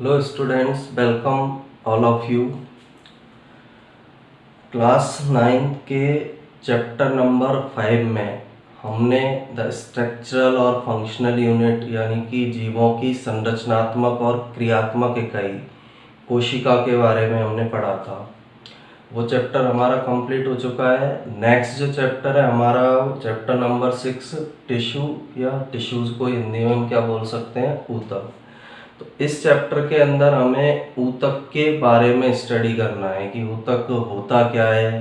Hello students, welcome all of you. Class 9 के chapter number 5 में हमने द स्ट्रक्चरल और फंक्शनल यूनिट यानी कि जीवों की संरचनात्मक और क्रियात्मक इकाई कोशिका के बारे में हमने पढ़ा था। वो चैप्टर हमारा कंप्लीट हो चुका है। नेक्स्ट जो चैप्टर है हमारा चैप्टर नंबर 6 टिश्यू या टिश्यूज़ को हिंदी में हम क्या बोल सकते हैं, ऊतक। तो इस चैप्टर के अंदर हमें ऊतक के बारे में स्टडी करना है कि ऊतक होता क्या है।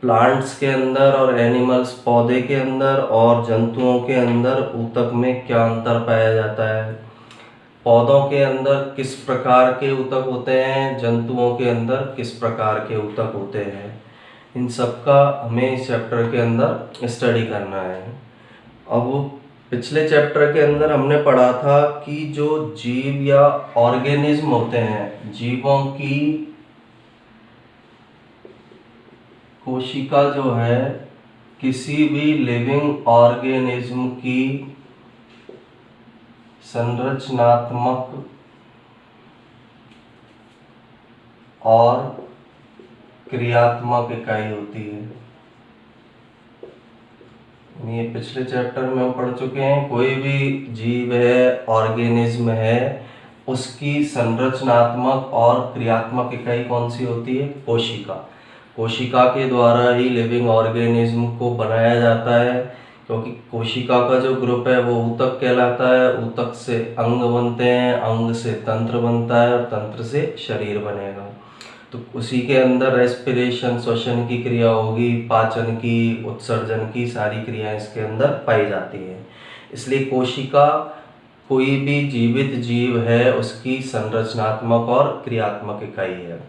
प्लांट्स के अंदर और एनिमल्स पौधे के अंदर और जंतुओं के अंदर ऊतक में क्या अंतर पाया जाता है। पौधों के अंदर किस प्रकार के ऊतक होते हैं, जंतुओं के अंदर किस प्रकार के ऊतक होते हैं। इन सब का हमें इस चैप्टर के अंदर स्टडी करना है। अब पिछले चैप्टर के अंदर हमने पढ़ा था कि जो जीव या ऑर्गेनिज्म होते हैं, जीवों की कोशिका जो है किसी भी लिविंग ऑर्गेनिज्म की संरचनात्मक और क्रियात्मक इकाई होती है। ये पिछले चैप्टर में हम पढ़ चुके हैं। कोई भी जीव है, ऑर्गेनिज्म है, उसकी संरचनात्मक और क्रियात्मक इकाई कौन सी होती है, कोशिका। कोशिका के द्वारा ही लिविंग ऑर्गेनिज्म को बनाया जाता है, क्योंकि कोशिका का जो ग्रुप है वो ऊतक कहलाता है। ऊतक से अंग बनते हैं, अंग से तंत्र बनता है और तंत्र से शरीर बनेगा। तो उसी के अंदर रेस्पिरेशन, श्वसन की क्रिया होगी, पाचन की, उत्सर्जन की सारी क्रियाएं इसके अंदर पाई जाती है। इसलिए कोशिका कोई भी जीवित जीव है उसकी संरचनात्मक और क्रियात्मक इकाई है।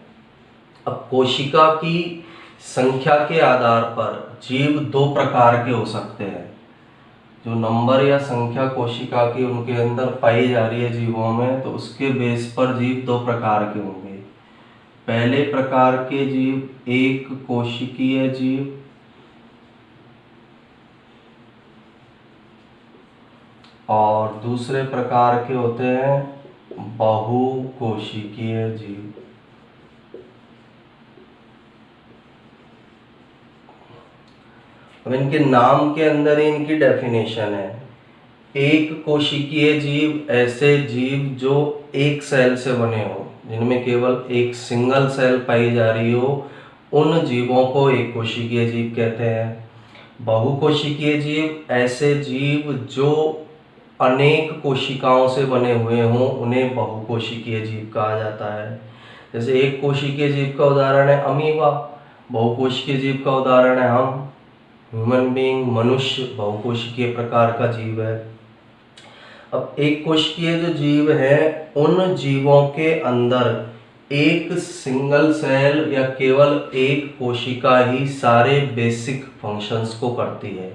अब कोशिका की संख्या के आधार पर जीव दो प्रकार के हो सकते हैं। जो नंबर या संख्या कोशिका की उनके अंदर पाई जा रही है जीवों में, तो उसके बेस पर जीव दो प्रकार के होंगे। पहले प्रकार के जीव एक कोशिकीय जीव और दूसरे प्रकार के होते हैं बहुकोशिकीय जीव। अब इनके नाम के अंदर ही इनकी डेफिनेशन है। एक कोशिकीय जीव ऐसे जीव जो एक सेल से बने हो, जिनमें केवल एक सिंगल सेल पाई जा रही हो, उन जीवों को एक कोशिकीय जीव कहते हैं। बहुकोशिकीय जीव ऐसे जीव जो अनेक कोशिकाओं से बने हुए हों, उन्हें बहुकोशिकीय जीव कहा जाता है। जैसे एक कोशिकीय जीव का उदाहरण है अमीबा, बहुकोशिकीय जीव का उदाहरण है हम, ह्यूमन बीइंग, मनुष्य बहुकोशिकीय प्रकार का जीव है। अब एक कोशिकीय जो जीव है, उन जीवों के अंदर एक सिंगल सेल या केवल एक कोशिका ही सारे बेसिक फंक्शंस को करती है।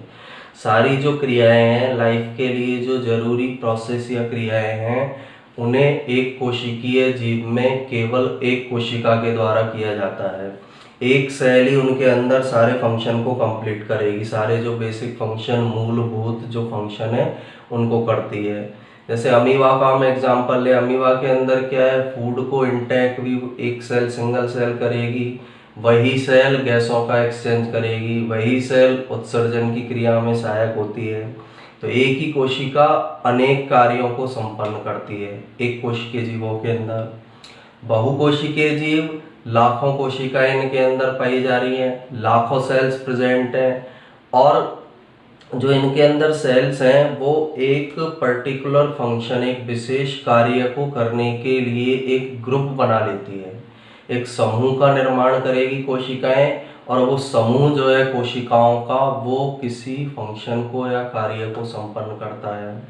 सारी जो क्रियाएं हैं, लाइफ के लिए जो जरूरी प्रोसेस या क्रियाएं हैं, उन्हें एक कोशिकीय जीव में केवल एक कोशिका के द्वारा किया जाता है। एक सेल ही उनके अंदर सारे फंक्शन को कंप्लीट करेगी, सारे जो बेसिक फंक्शन, मूलभूत जो फंक्शन है उनको करती है। जैसे अमीबा का हम एग्जांपल ले, अमीबा के अंदर क्या है, फूड को इंटेक भी एक सेल, सिंगल सेल करेगी, वही सेल गैसों का एक्सचेंज करेगी, वही सेल उत्सर्जन की क्रिया में सहायक होती है। तो एक ही कोशिका अनेक कार्यों को संपन्न करती है एक कोशिकीय जीवों के अंदर। बहुकोशिकीय जीव लाखों कोशिकाएं इनके अंदर पाई जा रही हैं, लाखों सेल्स प्रेजेंट हैं, और जो इनके अंदर सेल्स हैं वो एक पर्टिकुलर फंक्शन, एक विशेष कार्य को करने के लिए एक ग्रुप बना लेती है, एक समूह का निर्माण करेगी कोशिकाएं, और वो समूह जो है कोशिकाओं का, वो किसी फंक्शन को या कार्य को संपन्न करता है।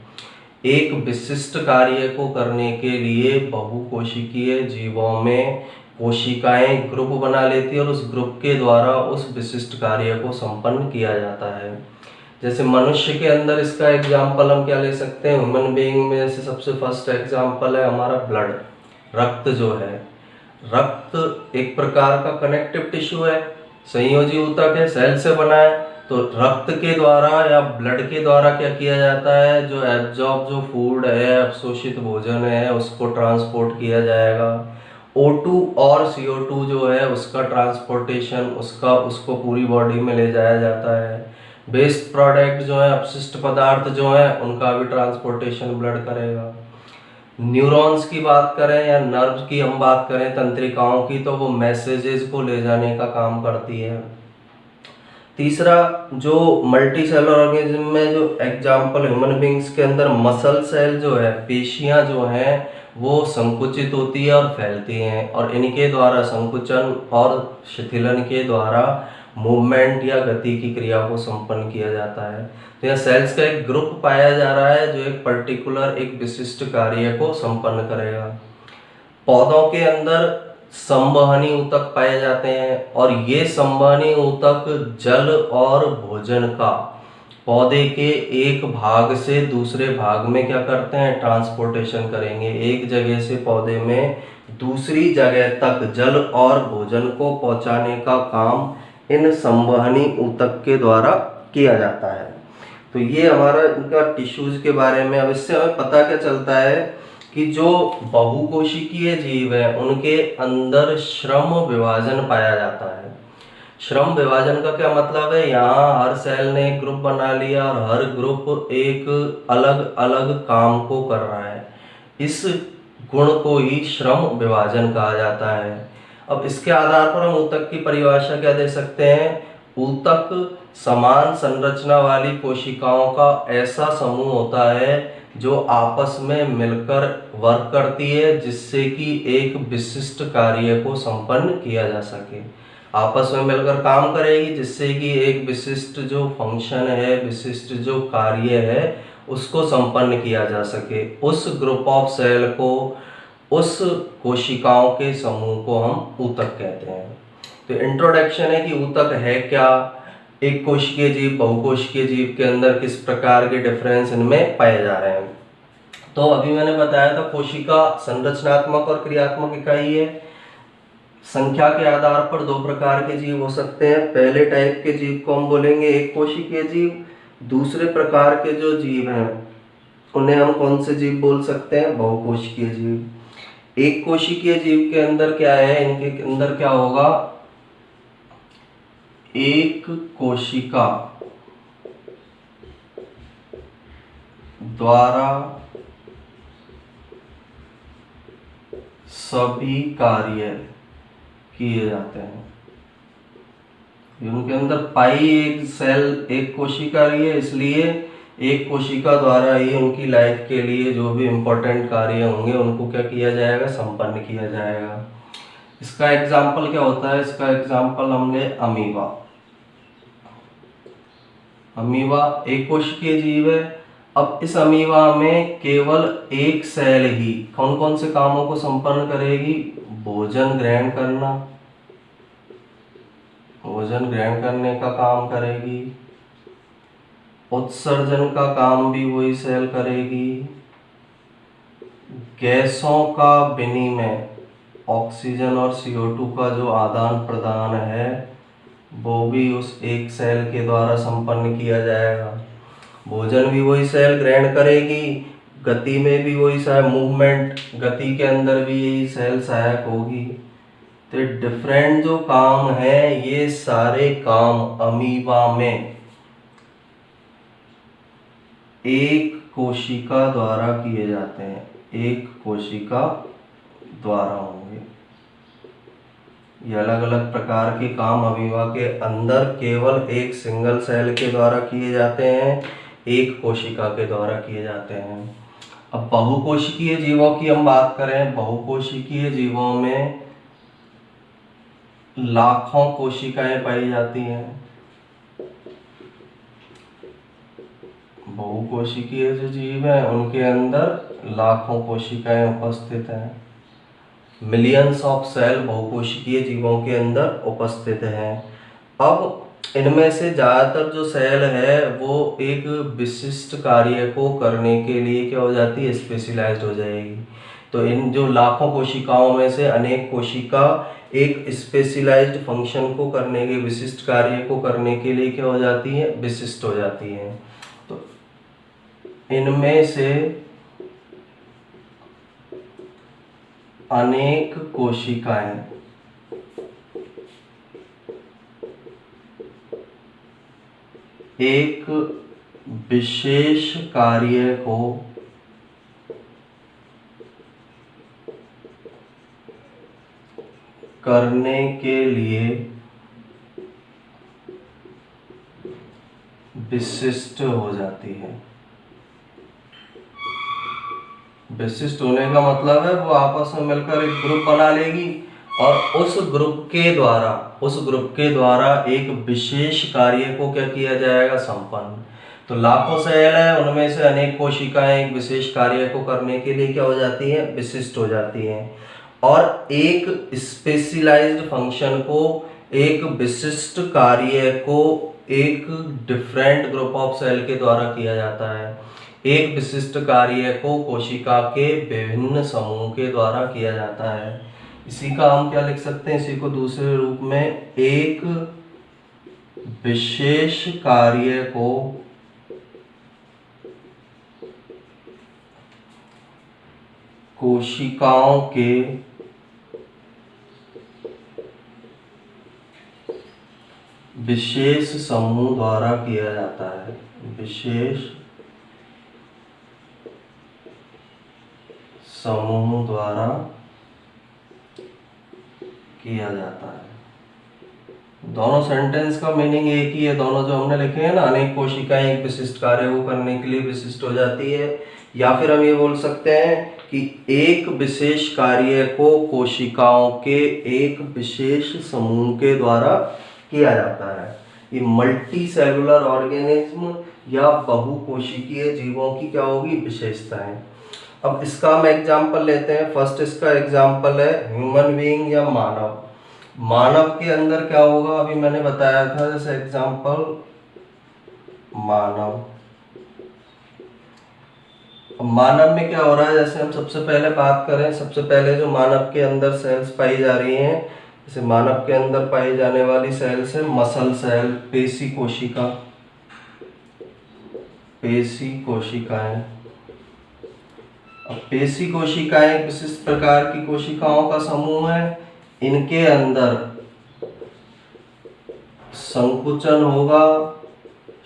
एक विशिष्ट कार्य को करने के लिए बहुकोशिकीय जीवों में कोशिकाएं ग्रुप बना लेती है और उस ग्रुप के द्वारा उस विशिष्ट कार्य को संपन्न किया जाता है। जैसे मनुष्य के अंदर इसका एग्जाम्पल हम क्या ले सकते हैं, ह्यूमन बीइंग में जैसे सबसे फर्स्ट एग्जाम्पल है हमारा ब्लड, रक्त जो है। रक्त एक प्रकार का कनेक्टिव टिश्यू है, संयोजी ऊतक है, सेल से बना है। तो रक्त के द्वारा या ब्लड के द्वारा क्या किया जाता है, जो एब्जॉर्ब जो फूड है, अवशोषित भोजन है, उसको ट्रांसपोर्ट किया जाएगा। O2 और CO2 जो है उसका ट्रांसपोर्टेशन उसको पूरी बॉडी में ले जाया जाता है। वेस्ट प्रोडक्ट जो है, अपशिष्ट पदार्थ जो है, उनका भी ट्रांसपोर्टेशन ब्लड करेगा। न्यूरॉन्स की बात करें या नर्व की हम बात करें, तंत्रिकाओं की, तो वो मैसेजेस को ले जाने का काम करती है। तीसरा, जो मल्टी सेलर ऑर्गेनिज्म में जो एग्जाम्पल ह्यूमन बींग्स के अंदर मसल सेल जो है, पेशियां जो हैं, वो संकुचित होती है और फैलती हैं, और इनके द्वारा संकुचन और शिथिलन के द्वारा मूवमेंट या गति की क्रिया को संपन्न किया जाता है। तो यह सेल्स का एक ग्रुप पाया जा रहा है जो एक पर्टिकुलर एक विशिष्ट कार्य को संपन्न करेगा। पौधों के अंदर संवहनी ऊतक पाए जाते हैं, और ये संवहनी ऊतक जल और भोजन का पौधे के एक भाग से दूसरे भाग में क्या करते हैं, ट्रांसपोर्टेशन करेंगे। एक जगह से पौधे में दूसरी जगह तक जल और भोजन को पहुंचाने का काम इन संवहनी ऊतक के द्वारा किया जाता है। तो ये हमारा इनका टिश्यूज के बारे में। अब इससे हमें पता क्या चलता है कि जो बहुकोशिकीय जीव है उनके अंदर श्रम विभाजन पाया जाता है। श्रम विभाजन का क्या मतलब है, यहाँ हर सेल ने एक ग्रुप बना लिया और हर ग्रुप एक अलग अलग काम को कर रहा है। इस गुण को ही श्रम विभाजन कहा जाता है। अब इसके आधार पर हम ऊतक की परिभाषा क्या दे सकते हैं, ऊतक समान संरचना वाली कोशिकाओं का ऐसा समूह होता है जो आपस में मिलकर वर्क करती है, जिससे कि एक विशिष्ट कार्य को संपन्न किया जा सके। आपस में मिलकर काम करेगी जिससे कि एक विशिष्ट जो फंक्शन है, विशिष्ट जो कार्य है, उसको संपन्न किया जा सके। उस ग्रुप ऑफ सेल को, उस कोशिकाओं के समूह को हम ऊतक कहते हैं। तो इंट्रोडक्शन है कि ऊतक है क्या, एक कोशिकीय जीव, बहुकोशिकीय जीव के अंदर किस प्रकार के डिफरेंस इनमें पाए जा रहे हैं। तो अभी मैंने बताया था कोशिका संरचनात्मक और क्रियात्मक इकाई है। संख्या के आधार पर दो प्रकार के जीव हो सकते हैं। पहले टाइप के जीव को हम बोलेंगे एक कोशिकीय जीव। दूसरे प्रकार के जो जीव हैं उन्हें हम कौन से जीव बोल सकते हैं, बहुकोशिकीय जीव। एक कोशिकीय जीव के अंदर क्या है, इनके अंदर क्या होगा, एक कोशिका द्वारा सभी कार्य किए जाते हैं। उनके अंदर पाई एक सेल, एक कोशिका रही है, इसलिए एक कोशिका द्वारा ही उनकी लाइफ के लिए जो भी इम्पोर्टेंट कार्य होंगे उनको क्या किया जाएगा, संपन्न किया जाएगा। इसका एग्जाम्पल क्या होता है, इसका एग्जाम्पल हमने अमीबा। अमीबा एक कोशिकीय जीव है। अब इस अमीबा में केवल एक सेल ही कौन कौन से कामों को संपन्न करेगी, भोजन ग्रहण करना, भोजन ग्रहण करने का काम करेगी, उत्सर्जन का काम भी वही सेल करेगी, गैसों का विनिमय, ऑक्सीजन और CO2 का जो आदान प्रदान है वो भी उस एक सेल के द्वारा संपन्न किया जाएगा। भोजन भी वही सेल ग्रहण करेगी, गति में भी वही सहायक, मूवमेंट गति के अंदर भी यही सेल सहायक होगी। तो डिफरेंट जो काम है, ये सारे काम अमीबा में एक कोशिका द्वारा किए जाते हैं, एक कोशिका द्वारा होंगे। ये अलग अलग प्रकार के काम अमीबा के अंदर केवल एक सिंगल सेल के द्वारा किए जाते हैं, एक कोशिका के द्वारा किए जाते हैं। अब बहुकोशिकीय जीवों की हम बात करें, बहुकोशिकीय जीवों में लाखों कोशिकाएं पाई जाती हैं। बहुकोशिकीय जो जीव हैं उनके अंदर लाखों कोशिकाएं उपस्थित हैं। मिलियंस ऑफ सेल बहुकोशिकीय जीवों के अंदर उपस्थित हैं। अब इनमें से ज़्यादातर जो सेल है वो एक विशिष्ट कार्य को करने के लिए क्या हो जाती है, स्पेशलाइज्ड हो जाएगी। तो इन जो लाखों कोशिकाओं में से अनेक कोशिका एक स्पेशलाइज्ड फंक्शन को करने के, विशिष्ट कार्य को करने के लिए क्या हो जाती है, विशिष्ट हो जाती है। तो इनमें से अनेक कोशिकाएं एक विशेष कार्य को करने के लिए विशिष्ट हो जाती है। विशिष्ट होने का मतलब है वो आपस में मिलकर एक ग्रुप बना लेगी और उस ग्रुप के द्वारा एक विशेष कार्य को क्या किया जाएगा, संपन्न। तो लाखों सेल है, उनमें से अनेक कोशिकाएं एक विशेष कार्य को करने के लिए क्या हो जाती हैं, विशिष्ट हो जाती हैं। और एक स्पेशलाइज्ड फंक्शन को, एक विशिष्ट कार्य को एक डिफरेंट ग्रुप ऑफ सेल के द्वारा किया जाता है। एक विशिष्ट कार्य को कोशिका के विभिन्न समूह के द्वारा किया जाता है। इसी का हम क्या लिख सकते हैं, इसी को दूसरे रूप में, एक विशेष कार्य को कोशिकाओं के विशेष समूह द्वारा किया जाता है। विशेष समूह द्वारा किया जाता है। दोनों सेंटेंस का मीनिंग एक ही है, दोनों जो हमने लिखे हैं ना, अनेक कोशिकाएं एक विशिष्ट कार्य को करने के लिए विशिष्ट हो जाती है, या फिर हम ये बोल सकते हैं कि एक विशेष कार्य को कोशिकाओं के एक विशेष समूह के द्वारा किया जाता है। ये मल्टी सेलुलर ऑर्गेनिज्म या बहुकोशिकीय जीवों की क्या होगी, विशेषताएं। अब इसका हम एग्जाम्पल लेते हैं। फर्स्ट इसका एग्जाम्पल है ह्यूमन बीइंग या मानव। मानव के अंदर क्या होगा, अभी मैंने बताया था, जैसे एग्जाम्पल मानव। मानव में क्या हो रहा है, जैसे हम सबसे पहले बात करें, सबसे पहले जो मानव के अंदर सेल्स पाई जा रही हैं, जैसे मानव के अंदर पाई जाने वाली सेल्स है मसल सेल, पेशी कोशिका, पेशी कोशिकाएं। अब पेशी कोशिकाएं एक विशिष्ट प्रकार की कोशिकाओं का समूह है। इनके अंदर संकुचन होगा,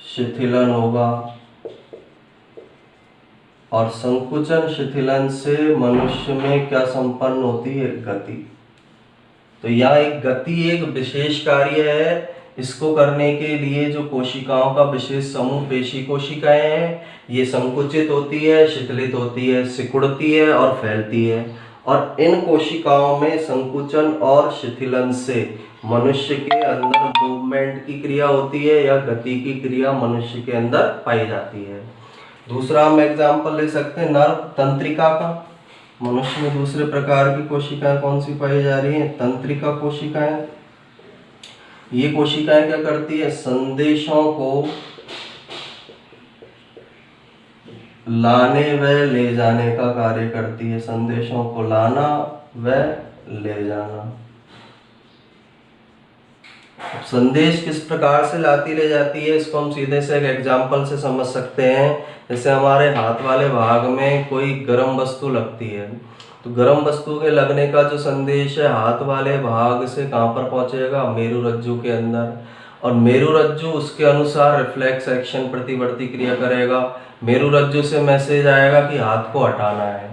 शिथिलन होगा, और संकुचन शिथिलन से मनुष्य में क्या संपन्न होती है, गति। तो यह एक गति एक विशेष कार्य है। इसको करने के लिए जो कोशिकाओं का विशेष समूह पेशी कोशिकाएं हैं, ये संकुचित होती है, शिथिलित होती है, सिकुड़ती है और फैलती है। और इन कोशिकाओं में संकुचन और शिथिलन से मनुष्य के अंदर मूवमेंट की क्रिया होती है या गति की क्रिया मनुष्य के अंदर पाई जाती है। दूसरा हम एग्जाम्पल ले सकते हैं नर्व तंत्रिका का। मनुष्य में दूसरे प्रकार की कोशिकाएं कौन सी पाई जा रही हैं, तंत्रिका कोशिकाएं। ये कोशिकाएं क्या करती है, संदेशों को लाने व ले जाने का कार्य करती है। संदेशों को लाना व ले जाना। संदेश किस प्रकार से लाती ले जाती है, इसको हम सीधे से एक एग्जाम्पल से समझ सकते हैं। जैसे हमारे हाथ वाले भाग में कोई गर्म वस्तु लगती है, तो गर्म वस्तु के लगने का जो संदेश है हाथ वाले भाग से कहाँ पर पहुंचेगा, मेरुरज्जु के अंदर। और मेरुरज्जु उसके अनुसार रिफ्लेक्स एक्शन, प्रतिवर्ती क्रिया करेगा। मेरुरज्जु से मैसेज आएगा कि हाथ को हटाना है।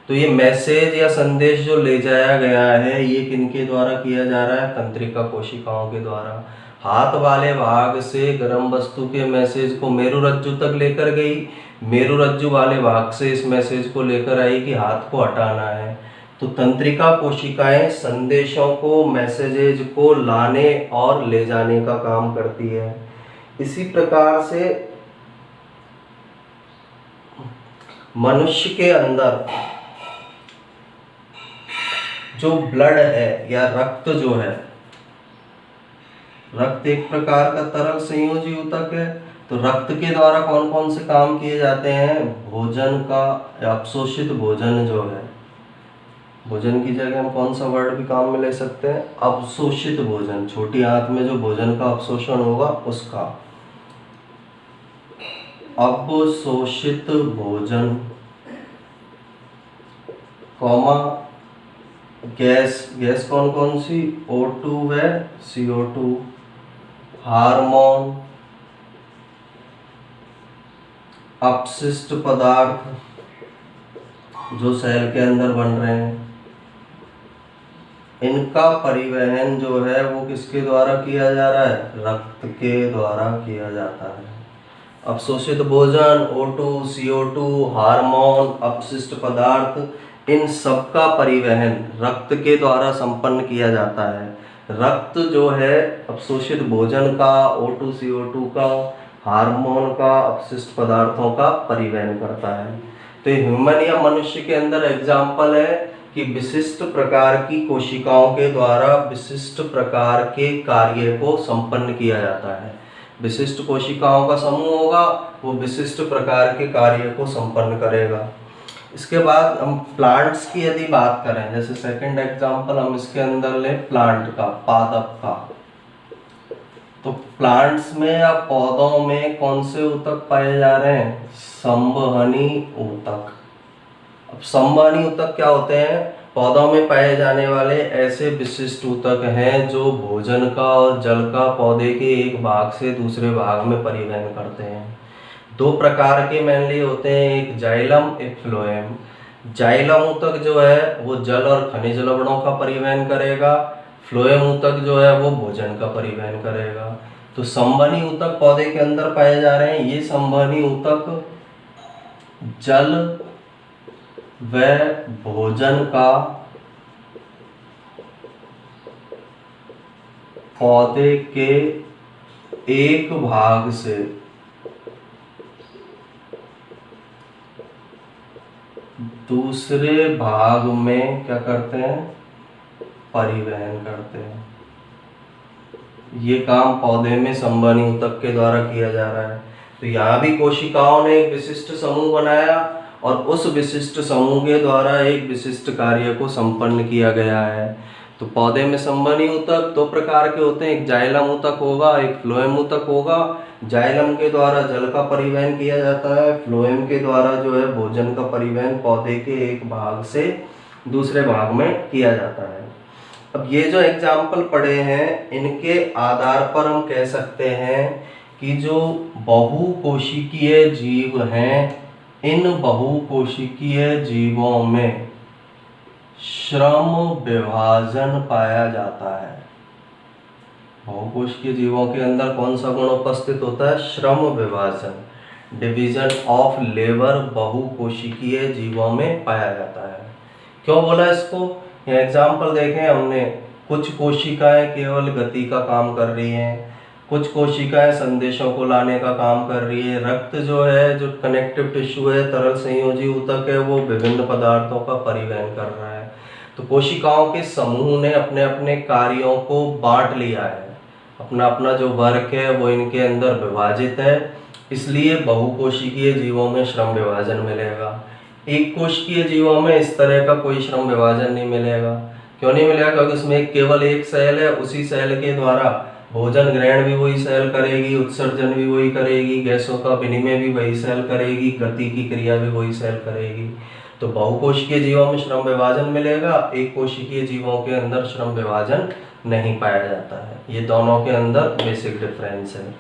तो ये मैसेज या संदेश जो ले जाया गया है, ये किनके द्वारा किया जा रहा है, तंत्रिका कोशिकाओं के द्वारा। हाथ वाले भाग से गर्म वस्तु के मैसेज को मेरुरज्जु तक लेकर गई, मेरुरज्जु वाले भाग से इस मैसेज को लेकर आई कि हाथ को हटाना है। तो तंत्रिका कोशिकाएं संदेशों को, मैसेजेज को लाने और ले जाने का काम करती है। इसी प्रकार से मनुष्य के अंदर जो ब्लड है या रक्त जो है, रक्त एक प्रकार का तरल संयोजी ऊतक है। तो रक्त के द्वारा कौन कौन से काम किए जाते हैं, भोजन का, अवशोषित भोजन जो है, भोजन की जगह हम कौन सा वर्ड भी काम में ले सकते हैं? अवशोषित भोजन, छोटी आंत में जो भोजन का अवशोषण होगा उसका। अवशोषित भोजन, कॉमा गैस, गैस कौन कौन सी? O2 व CO2। हार्मोन, अपशिष्ट पदार्थ जो सेल के अंदर बन रहे हैं, इनका परिवहन जो है वो किसके द्वारा किया जा रहा है? रक्त के द्वारा किया जाता है। अवशोषित भोजन, O2, CO2, हार्मोन, अपशिष्ट पदार्थ, इन सब का परिवहन रक्त के द्वारा संपन्न किया जाता है। रक्त जो है अवशोषित भोजन का, O2, CO2 का, हार्मोन का, अपशिष्ट पदार्थों का परिवहन करता है। तो ह्यूमन या मनुष्य के अंदर एग्जाम्पल है कि विशिष्ट प्रकार की कोशिकाओं के द्वारा विशिष्ट प्रकार के कार्य को संपन्न किया जाता है। विशिष्ट कोशिकाओं का समूह होगा, वो विशिष्ट प्रकार के कार्य को संपन्न करेगा। इसके बाद हम प्लांट्स की यदि बात करें, जैसे सेकंड एग्जांपल हम इसके अंदर लें प्लांट का, पादप का, तो प्लांट्स में या पौधों में कौन से ऊतक पाए जा रहे हैं? संवहनी ऊतक। अब संवहनी ऊतक क्या होते हैं? पौधों में पाए जाने वाले ऐसे विशिष्ट ऊतक हैं जो भोजन का और जल का पौधे के एक भाग से दूसरे भाग में परिवहन करते हैं। दो प्रकार के मेनली होते हैं, एक जाइलम, एक फ्लोएम। जाइलम ऊतक जो है वो जल और खनिज लवणों का परिवहन करेगा, फ्लोएम ऊतक जो है वो भोजन का परिवहन करेगा। तो संवहनी ऊतक पौधे के अंदर पाए जा रहे हैं। ये संवहनी ऊतक जल व भोजन का पौधे के एक भाग से दूसरे भाग में क्या करते हैं? परिवहन करते हैं। ये काम पौधे में संवहनी ऊतक के द्वारा किया जा रहा है। तो यहाँ भी कोशिकाओं ने एक विशिष्ट समूह बनाया और उस विशिष्ट समूह के द्वारा एक विशिष्ट कार्य को संपन्न किया गया है। तो पौधे में संवहनी ऊतक दो प्रकार के होते हैं, एक जाइलम ऊतक होगा, एक फ्लोएम ऊतक होगा। जाइलम के द्वारा जल का परिवहन किया जाता है, फ्लोएम के द्वारा जो है भोजन का परिवहन पौधे के एक भाग से दूसरे भाग में किया जाता है। अब ये जो एग्जाम्पल पढ़े हैं, इनके आधार पर हम कह सकते हैं कि जो बहुकोशिकीय जीव हैं, इन बहुकोशिकीय जीवों में श्रम विभाजन पाया जाता है। बहुकोशिकीय जीवों के अंदर कौन सा गुण उपस्थित होता है? श्रम विभाजन, डिवीजन ऑफ लेबर बहुकोशिकीय जीवों में पाया जाता है। क्यों बोला इसको? ये एग्जाम्पल देखें हमने, कुछ कोशिकाएं केवल गति का काम कर रही हैं, कुछ कोशिकाएं संदेशों को लाने का काम कर रही है। रक्त जो है, जो कनेक्टिव टिश्यू है, तरल संयोजी ऊतक है, वो विभिन्न पदार्थों का परिवहन कर रहा है। तो कोशिकाओं के समूह ने अपने अपने कार्यों को बांट लिया है, अपना अपना जो वर्क है वो इनके अंदर विभाजित है, इसलिए बहुकोशिकीय जीवों में श्रम विभाजन मिलेगा। एक कोशिकीय जीवों में इस तरह का कोई श्रम विभाजन नहीं मिलेगा। क्यों नहीं मिलेगा? क्योंकि उसमें केवल एक सेल है, उसी सेल के द्वारा भोजन ग्रहण भी वही सेल करेगी, उत्सर्जन भी वही करेगी, गैसों का विनिमय भी वही सेल करेगी, गति की क्रिया भी वही सेल करेगी। तो बहुकोशिकीय जीवों में श्रम विभाजन मिलेगा, एक कोशिकीय जीवों के अंदर श्रम विभाजन नहीं पाया जाता है। ये दोनों के अंदर बेसिक डिफरेंस है।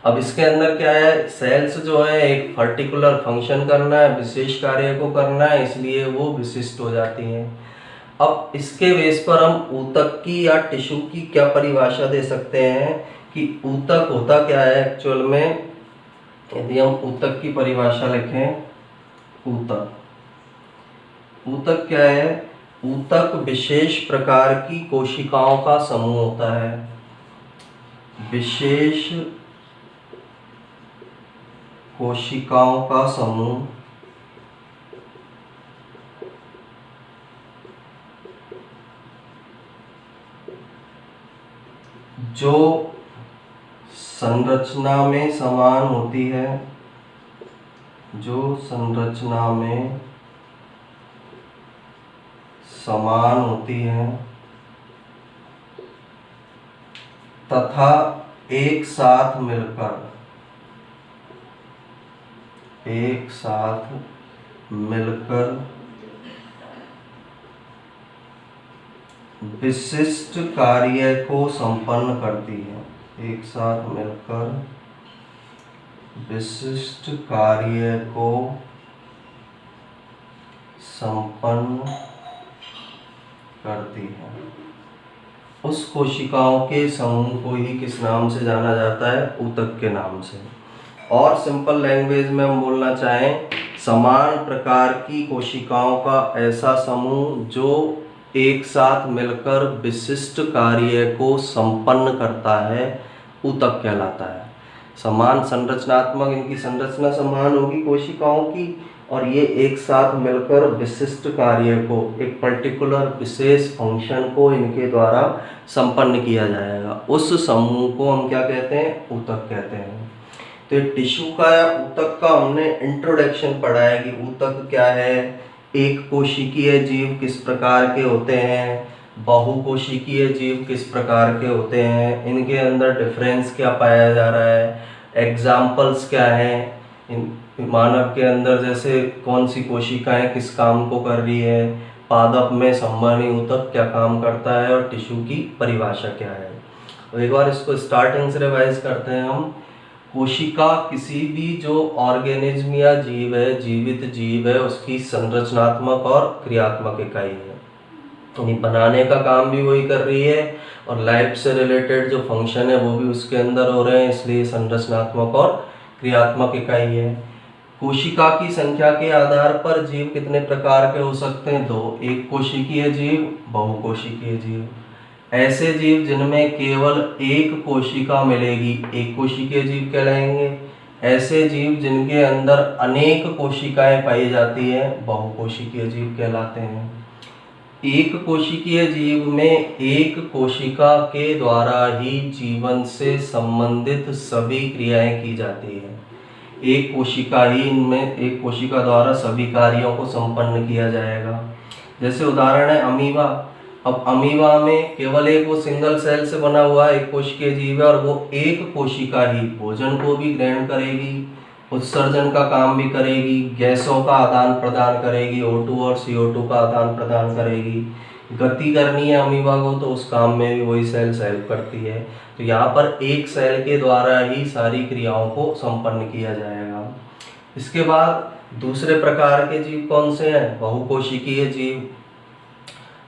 अब इसके अंदर क्या है? सेल्स जो है एक पर्टिकुलर फंक्शन करना है, विशेष कार्य को करना है, इसलिए वो विशिष्ट हो जाती हैं। अब इसके बेस पर हम ऊतक की या टिश्यू की क्या परिभाषा दे सकते हैं कि ऊतक होता क्या है एक्चुअल में। यदि हम ऊतक की परिभाषा लिखें, ऊतक क्या है? ऊतक विशेष प्रकार की कोशिकाओं का समूह होता है, विशेष कोशिकाओं का समूह जो संरचना में समान होती है, जो संरचना में समान होती हैं तथा एक साथ मिलकर विशिष्ट कार्य को संपन्न करती है। एक साथ मिलकर विशिष्ट कार्य को संपन्न करती है। उस कोशिकाओं के समूह को ही किस नाम से जाना जाता है? ऊतक के नाम से। और सिंपल लैंग्वेज में हम बोलना चाहें, समान प्रकार की कोशिकाओं का ऐसा समूह जो एक साथ मिलकर विशिष्ट कार्य को संपन्न करता है, ऊतक कहलाता है। समान संरचनात्मक, इनकी संरचना समान होगी कोशिकाओं की, और ये एक साथ मिलकर विशिष्ट कार्य को, एक पर्टिकुलर विशेष फंक्शन को इनके द्वारा संपन्न किया जाएगा। उस समूह को हम क्या कहते हैं? ऊतक कहते हैं। तो टिश्यू का या ऊतक का हमने इंट्रोडक्शन पढ़ा है कि ऊतक क्या है, एक कोशिकीय जीव किस प्रकार के होते हैं, बहुकोशिकीय जीव किस प्रकार के होते हैं, इनके अंदर डिफरेंस क्या पाया जा रहा है, एग्जाम्पल्स क्या हैं, मानव के अंदर जैसे कौन सी कोशिकाएं किस काम को कर रही है, पादप में संवहनी ऊतक क्या काम करता है, और टिश्यू की परिभाषा क्या है। तो एक बार इसको स्टार्टिंग से रिवाइज करते हैं हम। कोशिका किसी भी जो ऑर्गेनिज्म या जीव है, जीवित जीव है, उसकी संरचनात्मक और क्रियात्मक इकाई है। यानी बनाने का काम भी वही कर रही है और लाइफ से रिलेटेड जो फंक्शन है वो भी उसके अंदर हो रहे हैं, इसलिए संरचनात्मक और क्रियात्मक इकाई है। कोशिका की संख्या के आधार पर जीव कितने प्रकार के हो सकते हैं? दो, एक कोशिकीय जीव, बहुकोशिकीय जीव। ऐसे जीव जिनमें केवल एक कोशिका मिलेगी, एक कोशिकीय जीव कहलाएंगे। ऐसे जीव जिनके अंदर अनेक कोशिकाएं पाई जाती हैं, बहुकोशिकीय जीव कहलाते हैं। एक कोशिकीय जीव में एक कोशिका के द्वारा ही जीवन से संबंधित सभी क्रियाएं की जाती है। एक कोशिका ही इनमें, एक कोशिका द्वारा सभी कार्यों को संपन्न किया जाएगा। जैसे उदाहरण है अमीबा। अब अमीबा में केवल एक वो सिंगल सेल से बना हुआ एक कोशिकीय जीव है और वो एक कोशिका ही भोजन को भी ग्रहण करेगी, उत्सर्जन का काम भी करेगी, गैसों का आदान प्रदान करेगी, O2 और CO2 का आदान प्रदान करेगी। गति करनी है अमीबा को तो उस काम में भी वही सेल हेल्प करती है। तो यहाँ पर एक सेल के द्वारा ही सारी क्रियाओं को संपन्न किया जाएगा। इसके बाद दूसरे प्रकार के जीव कौन से हैं? बहुकोशिकीय जीव।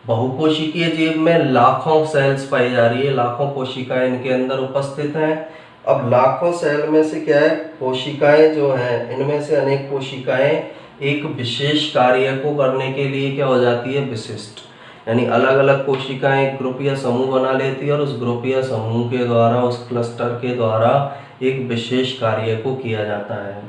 बहुकोशिकीय जीव में लाखों सेल्स पाई जा रही है, लाखों कोशिकाएं इनके अंदर उपस्थित हैं। अब लाखों सेल में से क्या है, कोशिकाएं जो हैं इनमें से अनेक कोशिकाएं एक विशेष कार्य को करने के लिए क्या हो जाती है? विशिष्ट। यानी अलग अलग कोशिकाएं एक ग्रुप या समूह बना लेती है और उस ग्रुप या समूह के द्वारा, उस क्लस्टर के द्वारा एक विशेष कार्य को किया जाता है।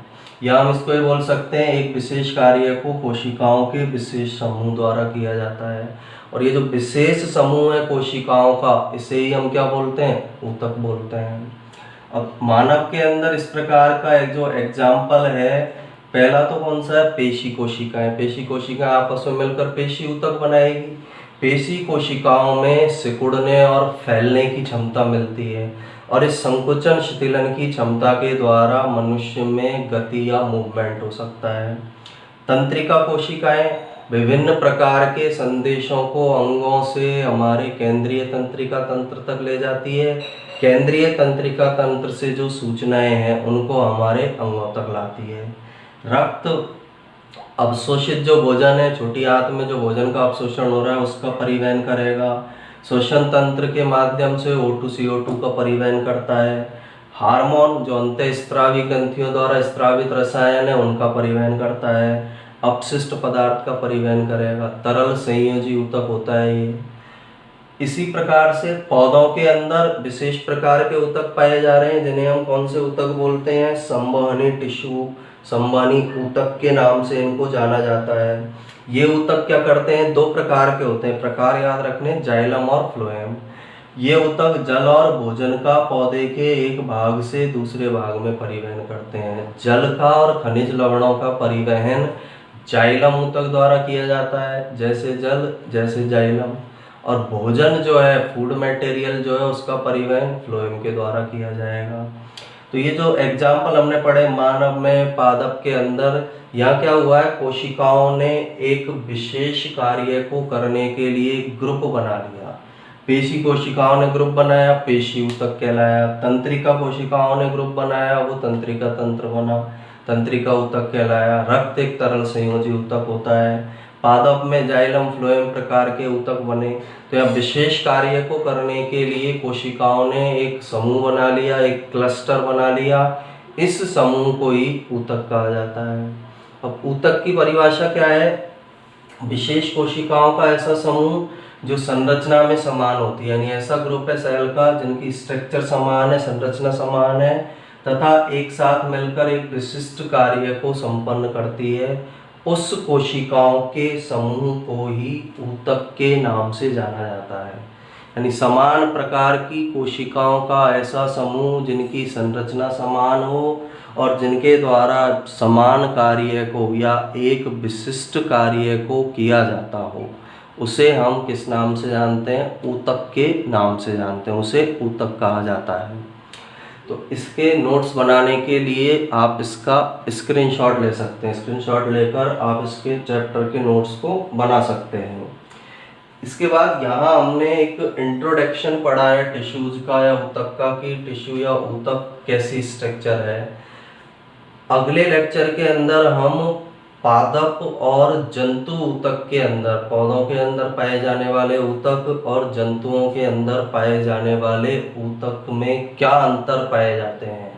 या हम इसको ये बोल सकते हैं, एक विशेष कार्य को कोशिकाओं के विशेष समूह द्वारा किया जाता है। और ये जो विशेष समूह है कोशिकाओं का, इसे ही हम क्या बोलते हैं? ऊतक बोलते हैं। अब मानव के अंदर इस प्रकार का एक जो एग्जाम्पल है, पहला तो कौन सा है? पेशी कोशिकाएं। पेशी कोशिकाएं आपस में मिलकर पेशी ऊतक बनाएगी। पेशी कोशिकाओं में सिकुड़ने और फैलने की क्षमता मिलती है और इस संकुचन शिथिलन की क्षमता के द्वारा मनुष्य में गति या मूवमेंट हो सकता है। तंत्रिका कोशिकाएं विभिन्न प्रकार के संदेशों को अंगों से हमारे केंद्रीय तंत्रिका तंत्र तक ले जाती है। केंद्रीय तंत्रिका तंत्र से जो सूचनाएं हैं उनको हमारे अंगों तक लाती है। रक्त अवशोषित जो भोजन है, छोटी आंत में जो भोजन का अवशोषण हो रहा है उसका परिवहन करेगा। श्वसन तंत्र के माध्यम से O2 CO2 का परिवहन करता है। हार्मोन जो अंतःस्रावी ग्रंथियों द्वारा स्रावित रसायन है उनका परिवहन करता है। अपशिष्ट पदार्थ का परिवहन करेगा। तरल संयोजी ऊतक होता है ये। इसी प्रकार से पौधों के अंदर विशेष प्रकार के ऊतक पाए जा रहे हैं जिन्हें हम कौन से ऊतक बोलते हैं? संवहनी टिश्यू, संवहनी ऊतक के नाम से इनको जाना जाता है। ये ऊतक क्या करते हैं? दो प्रकार के होते हैं, प्रकार याद रखने, जाइलम और फ्लोएम। ये ऊतक जल और भोजन का पौधे के एक भाग से दूसरे भाग में परिवहन करते हैं। जल का और खनिज लवणों का परिवहन जाइलम ऊतक द्वारा किया जाता है, जैसे जल जैसे जाइलम। और भोजन जो है, फूड मटेरियल जो है, उसका परिवहन फ्लोएम के द्वारा किया जाएगा। तो ये जो एग्जाम्पल हमने पढ़े मानव में, पादप के अंदर, यहाँ क्या हुआ है, कोशिकाओं ने एक विशेष कार्य को करने के लिए ग्रुप बना लिया। पेशी कोशिकाओं ने ग्रुप बनाया, पेशी ऊतक कहलाया। तंत्रिका कोशिकाओं ने ग्रुप बनाया, वो तंत्रिका तंत्र बना, तंत्रिका ऊतक कहलाया। रक्त एक तरल संयोजी ऊतक होता है। पादप में जाइलम फ्लोएम प्रकार के ऊतक बने। तो यह विशेष कार्य को करने के लिए कोशिकाओं ने एक समूह बना लिया, एक क्लस्टर बना लिया। इस समूह को ही ऊतक कहा जाता है। अब ऊतक की परिभाषा क्या है? विशेष कोशिकाओं का ऐसा समूह जो संरचना में समान होती है, यानी ऐसा ग्रुप है सेल का जिनकी स्ट्रक्चर समान है, संरचना समान है, तथा एक साथ मिलकर एक विशिष्ट कार्य को संपन्न करती है। उस कोशिकाओं के समूह को ही ऊतक के नाम से जाना जाता है। यानी समान प्रकार की कोशिकाओं का ऐसा समूह जिनकी संरचना समान हो और जिनके द्वारा समान कार्य को या एक विशिष्ट कार्य को किया जाता हो, उसे हम किस नाम से जानते हैं? ऊतक के नाम से जानते हैं, उसे ऊतक कहा जाता है। तो इसके नोट्स बनाने के लिए आप इसका स्क्रीनशॉट ले सकते हैं। स्क्रीनशॉट लेकर आप इसके चैप्टर के नोट्स को बना सकते हैं। इसके बाद यहाँ हमने एक इंट्रोडक्शन पढ़ा है टिश्यूज का या ऊतक का, कि टिश्यू या ऊतक कैसी स्ट्रक्चर है। अगले लेक्चर के अंदर हम पादप और जंतु ऊतक के अंदर, पौधों के अंदर पाए जाने वाले ऊतक और जंतुओं के अंदर पाए जाने वाले ऊतक में क्या अंतर पाए जाते हैं,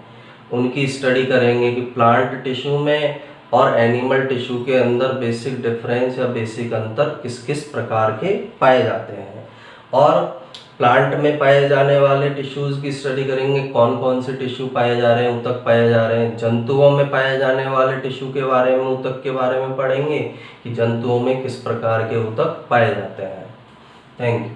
उनकी स्टडी करेंगे कि प्लांट टिश्यू में और एनिमल टिश्यू के अंदर बेसिक डिफरेंस या बेसिक अंतर किस किस प्रकार के पाए जाते हैं। और प्लांट में पाए जाने वाले टिश्यूज़ की स्टडी करेंगे, कौन कौन से टिश्यू पाए जा रहे हैं, ऊतक पाए जा रहे हैं। जंतुओं में पाए जाने वाले टिश्यू के बारे में, ऊतक के बारे में पढ़ेंगे कि जंतुओं में किस प्रकार के ऊतक पाए जाते हैं। Thank you.